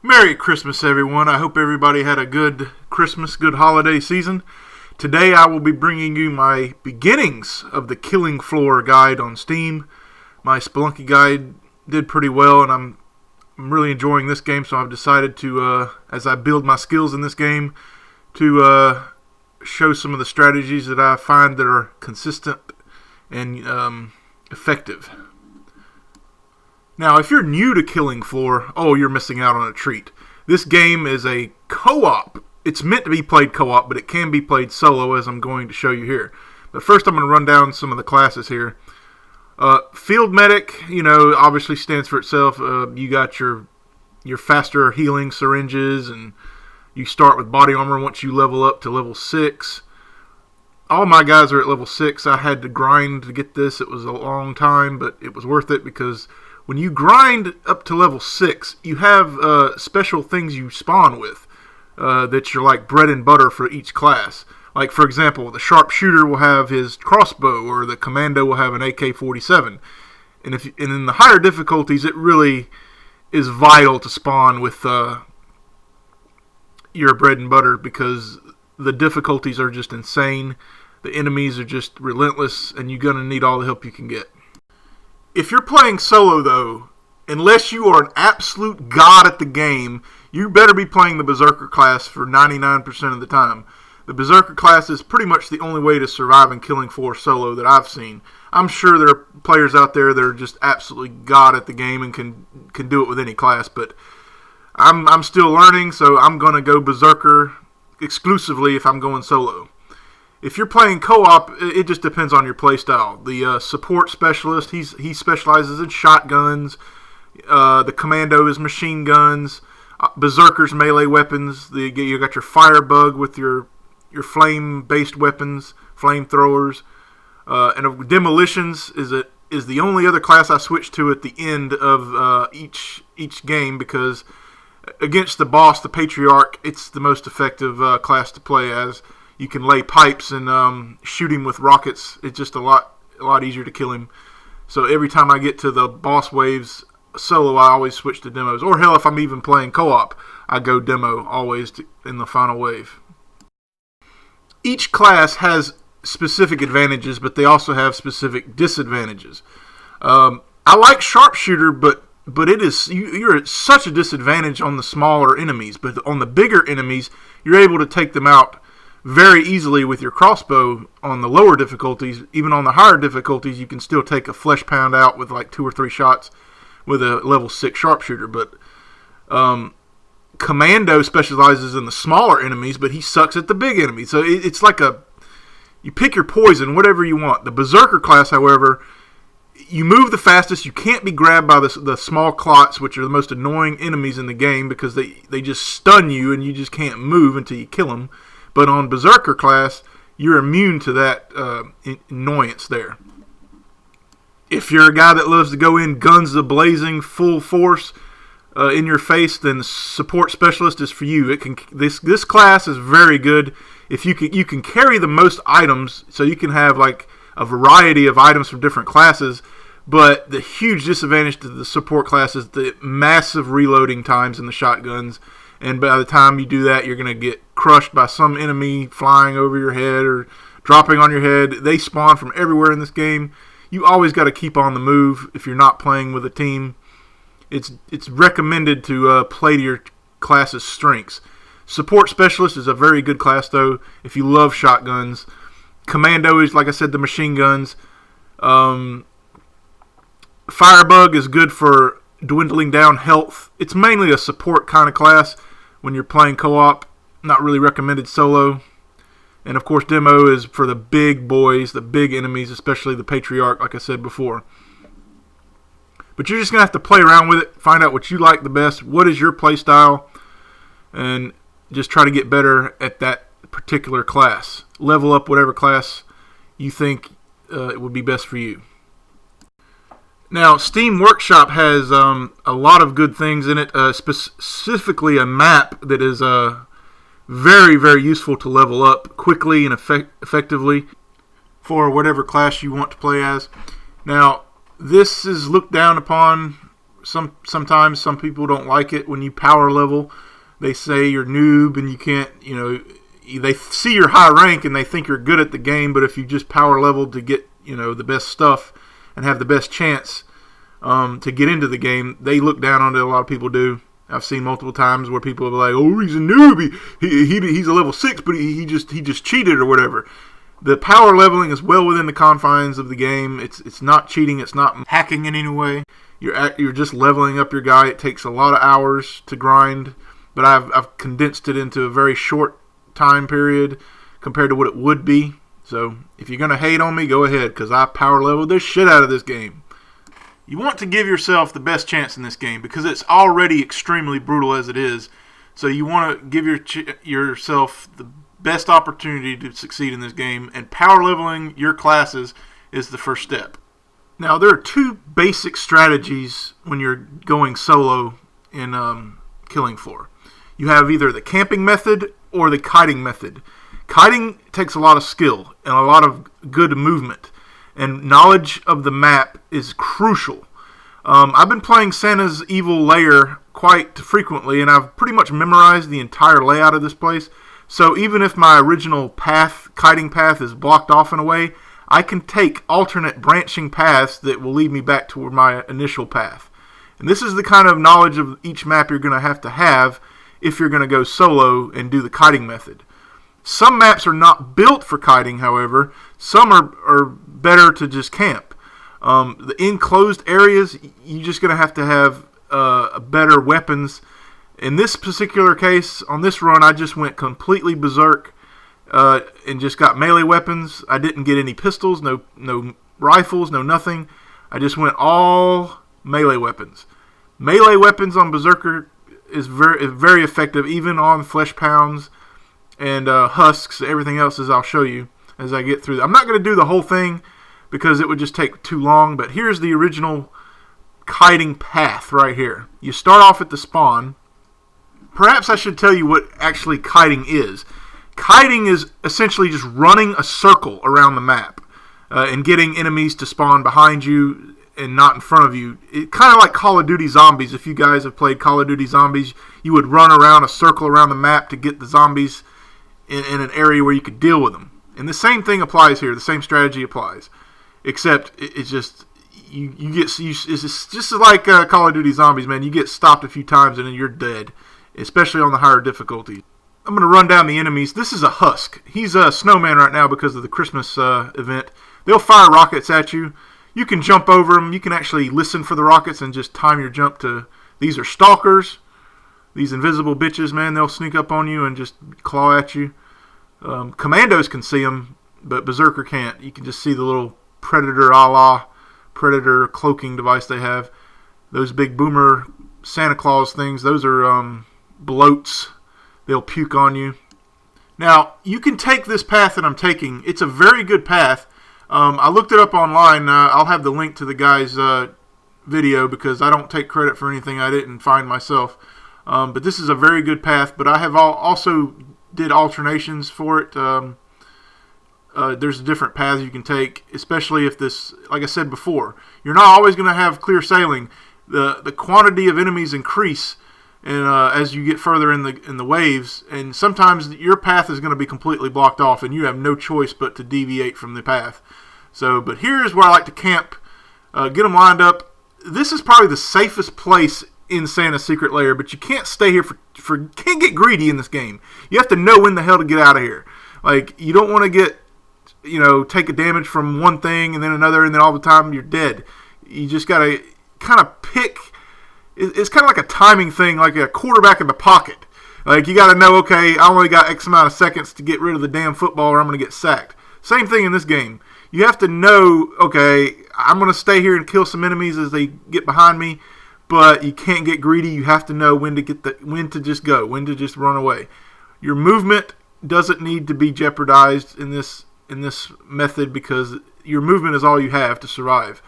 Merry Christmas, everyone. I hope everybody had a good Christmas, good holiday season. Today I will be bringing you my beginnings of the Killing Floor guide on Steam. My Spelunky guide did pretty well, and I'm really enjoying this game, so I've decided to, as I build my skills in this game, to show some of the strategies that I find that are consistent and effective. Now, if you're new to Killing Floor, you're missing out on a treat. This game is a co-op. It's meant to be played co-op, but it can be played solo, as I'm going to show you here. But first, I'm going to run down some of the classes here. Field Medic, obviously stands for itself. You got your faster healing syringes, and you start with body armor once you level up to level 6. All my guys are at level 6. I had to grind to get this. It was a long time, but it was worth it because when you grind up to level 6, you have special things you spawn with that you're like bread and butter for each class. Like, for example, the sharpshooter will have his crossbow, or the commando will have an AK-47. And in the higher difficulties, it really is vital to spawn with your bread and butter because the difficulties are just insane. The enemies are just relentless, and you're going to need all the help you can get. If you're playing solo, though, unless you are an absolute god at the game, you better be playing the Berserker class for 99% of the time. The Berserker class is pretty much the only way to survive in Killing Floor solo that I've seen. I'm sure there are players out there that are just absolutely god at the game and can do it with any class, but I'm still learning, so I'm going to go Berserker exclusively if I'm going solo. If you're playing co-op, it just depends on your playstyle. The support specialist, he specializes in shotguns. The commando is machine guns. Berserker's melee weapons. You got your firebug with your flame-based weapons, flamethrowers. And demolitions is the only other class I switch to at the end of each game because against the boss, the Patriarch, it's the most effective class to play as. You can lay pipes and shoot him with rockets. It's just a lot easier to kill him. So every time I get to the boss waves solo, I always switch to demos. Or hell, if I'm even playing co-op, I go demo always in the final wave. Each class has specific advantages, but they also have specific disadvantages. I like Sharpshooter, but you're at such a disadvantage on the smaller enemies. But on the bigger enemies, you're able to take them out very easily with your crossbow on the lower difficulties. Even on the higher difficulties, you can still take a flesh pound out with like 2 or 3 shots with a level 6 sharpshooter. But Commando specializes in the smaller enemies, but he sucks at the big enemies. So it's like you pick your poison, whatever you want. The Berserker class, however, you move the fastest. You can't be grabbed by the small clots, which are the most annoying enemies in the game because they just stun you and you just can't move until you kill them. But on Berserker class, you're immune to that annoyance there. If you're a guy that loves to go in guns a-blazing, full force in your face, then the support specialist is for you. This class is very good. If you can carry the most items, so you can have like a variety of items from different classes. But the huge disadvantage to the support class is the massive reloading times in the shotguns. And by the time you do that, you're going to get crushed by some enemy flying over your head or dropping on your head. They spawn from everywhere in this game. You always got to keep on the move if you're not playing with a team. It's recommended to play to your class's strengths. Support Specialist is a very good class, though, if you love shotguns. Commando is, like I said, the machine guns. Firebug is good for dwindling down health. It's mainly a support kind of class when you're playing co-op. Not really recommended solo. And of course demo is for the big boys, the big enemies, especially the Patriarch, like I said before. But you're just going to have to play around with it, find out what you like the best, what is your play style, and just try to get better at that particular class. Level up whatever class you think it would be best for you. Now, Steam Workshop has a lot of good things in it, specifically a map that is very, very useful to level up quickly and effectively for whatever class you want to play as. Now, this is looked down upon Sometimes some people don't like it when you power level. They say you're noob and you can't, they see your high rank and they think you're good at the game, but if you just power level to get, the best stuff and have the best chance to get into the game, they look down on it. A lot of people do. I've seen multiple times where people are like, "Oh, he's a noob. He's a level 6, but he just cheated or whatever." The power leveling is well within the confines of the game. It's not cheating. It's not hacking in any way. You're just leveling up your guy. It takes a lot of hours to grind, but I've condensed it into a very short time period compared to what it would be. So if you're gonna hate on me, go ahead, because I power leveled the shit out of this game. You want to give yourself the best chance in this game because it's already extremely brutal as it is. So you want to give yourself the best opportunity to succeed in this game, and power leveling your classes is the first step. Now, there are two basic strategies when you're going solo in Killing Floor. You have either the camping method or the kiting method. Kiting takes a lot of skill and a lot of good movement, and knowledge of the map is crucial. I've been playing Santa's Evil Lair quite frequently, and I've pretty much memorized the entire layout of this place. So even if my original kiting path is blocked off in a way, I can take alternate branching paths that will lead me back toward my initial path. And this is the kind of knowledge of each map you're going to have if you're going to go solo and do the kiting method. Some maps are not built for kiting, however. Some are better to just camp. The enclosed areas, you're just going to have better weapons. In this particular case, on this run, I just went completely berserk and just got melee weapons. I didn't get any pistols, no rifles, no nothing. I just went all melee weapons. Melee weapons on Berserker is very effective, even on flesh pounds and husks. Everything else, as I'll show you as I get through. I'm not going to do the whole thing because it would just take too long, but here's the original kiting path right here. You start off at the spawn. Perhaps I should tell you what actually kiting is. Kiting is essentially just running a circle around the map and getting enemies to spawn behind you and not in front of you. It kind of like Call of Duty Zombies. If you guys have played Call of Duty Zombies, you would run around a circle around the map to get the zombies in an area where you could deal with them. And the same thing applies here. The same strategy applies, except it's just it's just like Call of Duty Zombies, man. You get stopped a few times and then you're dead, especially on the higher difficulty. I'm going to run down the enemies. This is a husk. He's a snowman right now because of the Christmas event. They'll fire rockets at you. You can jump over them. You can actually listen for the rockets and just time your jump to... These are stalkers. These invisible bitches, man. They'll sneak up on you and just claw at you. Commandos can see them, but Berserker can't. You can just see the little Predator a la Predator cloaking device they have. Those big boomer Santa Claus things, those are bloats. They'll puke on you. Now, you can take this path that I'm taking. It's a very good path. I looked it up online. I'll have the link to the guy's video because I don't take credit for anything I didn't find myself. But this is a very good path. But I have also did alternations for it. There's different paths you can take, especially if this, like I said before, you're not always going to have clear sailing. The quantity of enemies increase and as you get further in the waves, and sometimes your path is going to be completely blocked off, and you have no choice but to deviate from the path. So, but here's where I like to camp, get them lined up. This is probably the safest place in Santa's Secret Lair, but you can't stay here can't get greedy in this game. You have to know when the hell to get out of here. Like, you don't want to get, take a damage from one thing and then another, and then all the time you're dead. You just got to kind of pick. It's kind of like a timing thing, like a quarterback in the pocket. Like, you got to know, okay, I only got X amount of seconds to get rid of the damn football or I'm going to get sacked. Same thing in this game. You have to know, okay, I'm going to stay here and kill some enemies as they get behind me, but you can't get greedy. You have to know when to just go, when to just run away. Your movement doesn't need to be jeopardized in this method because your movement is all you have to survive.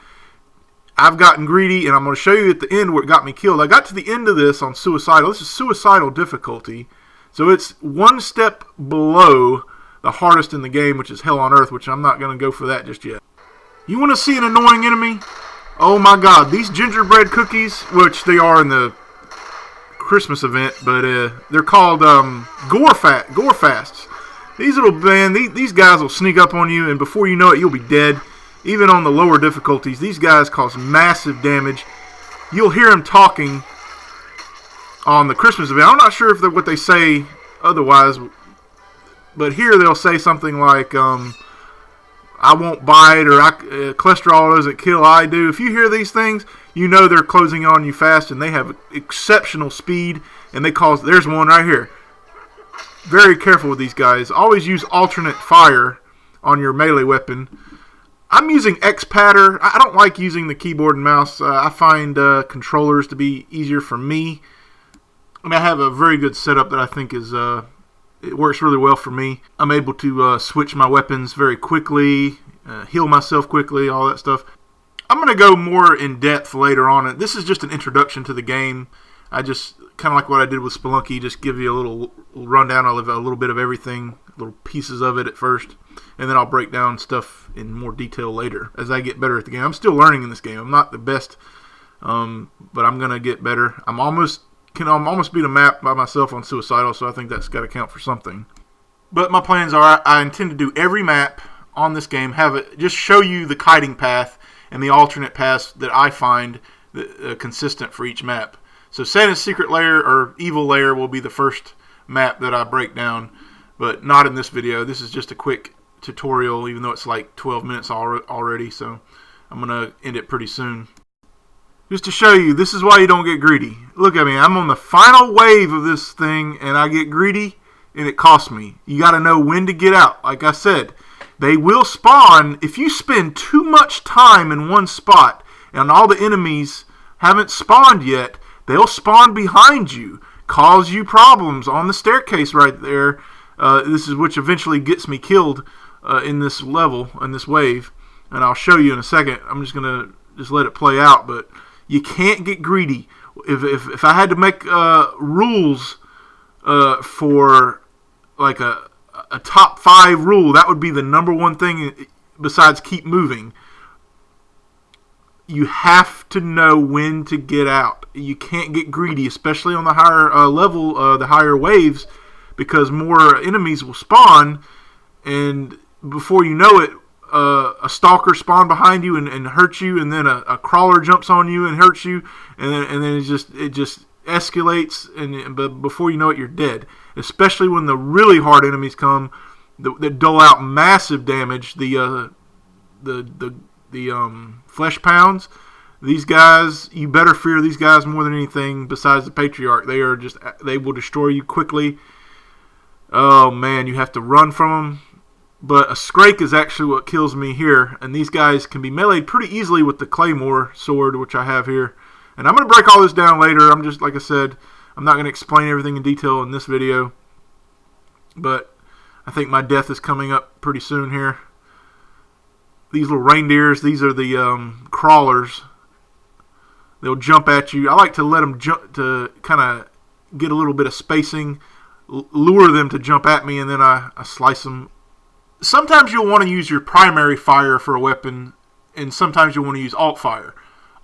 I've gotten greedy, and I'm going to show you at the end where it got me killed. I got to the end of this on Suicidal. This is Suicidal difficulty. So it's one step below the hardest in the game, which is Hell on Earth, which I'm not going to go for that just yet. You want to see an annoying enemy? Oh my God, these gingerbread cookies, which they are in the Christmas event, but they're called gore fasts. These guys will sneak up on you, and before you know it, you'll be dead. Even on the lower difficulties, these guys cause massive damage. You'll hear them talking on the Christmas event. I'm not sure if what they say otherwise, but here they'll say something like, I won't bite, or cholesterol doesn't kill, I do. If you hear these things, you know they're closing on you fast, and they have exceptional speed, and there's one right here. Very careful with these guys. Always use alternate fire on your melee weapon. I'm using X-Patter. I don't like using the keyboard and mouse. I find controllers to be easier for me. I mean, I have a very good setup that I think is it works really well for me. I'm able to switch my weapons very quickly, heal myself quickly, all that stuff. I'm going to go more in depth later on. This is just an introduction to the game. I just, kind of like what I did with Spelunky, just give you a little rundown of a little bit of everything, little pieces of it at first, and then I'll break down stuff in more detail later as I get better at the game. I'm still learning in this game. I'm not the best, but I'm going to get better. I'm almost beat a map by myself on Suicidal, so I think that's got to count for something. But my plans are I intend to do every map on this game, have it just show you the kiting path and the alternate paths that I find consistent for each map. So Santa's Secret Lair or Evil Lair will be the first map that I break down, but not in this video. This is just a quick tutorial, even though it's like 12 minutes already, so I'm going to end it pretty soon. Just to show you, this is why you don't get greedy. Look at me, I'm on the final wave of this thing, and I get greedy, and it costs me. You got to know when to get out. Like I said, they will spawn. If you spend too much time in one spot, and all the enemies haven't spawned yet, they'll spawn behind you, cause you problems on the staircase right there. This is which eventually gets me killed in this level, in this wave. And I'll show you in a second. I'm just going to let it play out, but you can't get greedy. If I had to make rules for like a top 5 rule, that would be the number one thing besides keep moving. You have to know when to get out. You can't get greedy, especially on the higher level, the higher waves, because more enemies will spawn, and before you know it, a stalker spawn behind you and hurts you, and then a crawler jumps on you and hurts you, and then it just escalates, but before you know it, you're dead. Especially when the really hard enemies come that dole out massive damage. The flesh pounds. These guys, you better fear these guys more than anything besides the Patriarch. They will destroy you quickly. Oh man, you have to run from them. But a Scrake is actually what kills me here, and these guys can be meleeed pretty easily with the Claymore sword, which I have here. And I'm going to break all this down later. I'm just, like I said, I'm not going to explain everything in detail in this video. But I think my death is coming up pretty soon here. These little reindeers, these are the crawlers. They'll jump at you. I like to let them jump to kind of get a little bit of spacing, lure them to jump at me, and then I slice them. Sometimes you'll want to use your primary fire for a weapon, and sometimes you'll want to use alt fire.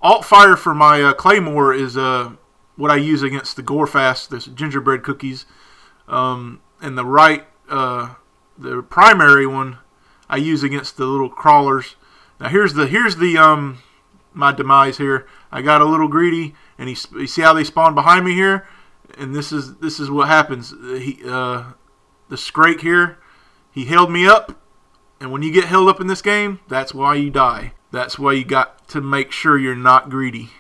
Alt fire for my Claymore is what I use against the Gorefast, the gingerbread cookies, and the primary one I use against the little crawlers. Now here's my demise here. I got a little greedy, and you see how they spawn behind me here, and this is what happens. The Scrake here, he held me up, and when you get held up in this game, that's why you die. That's why you got to make sure you're not greedy.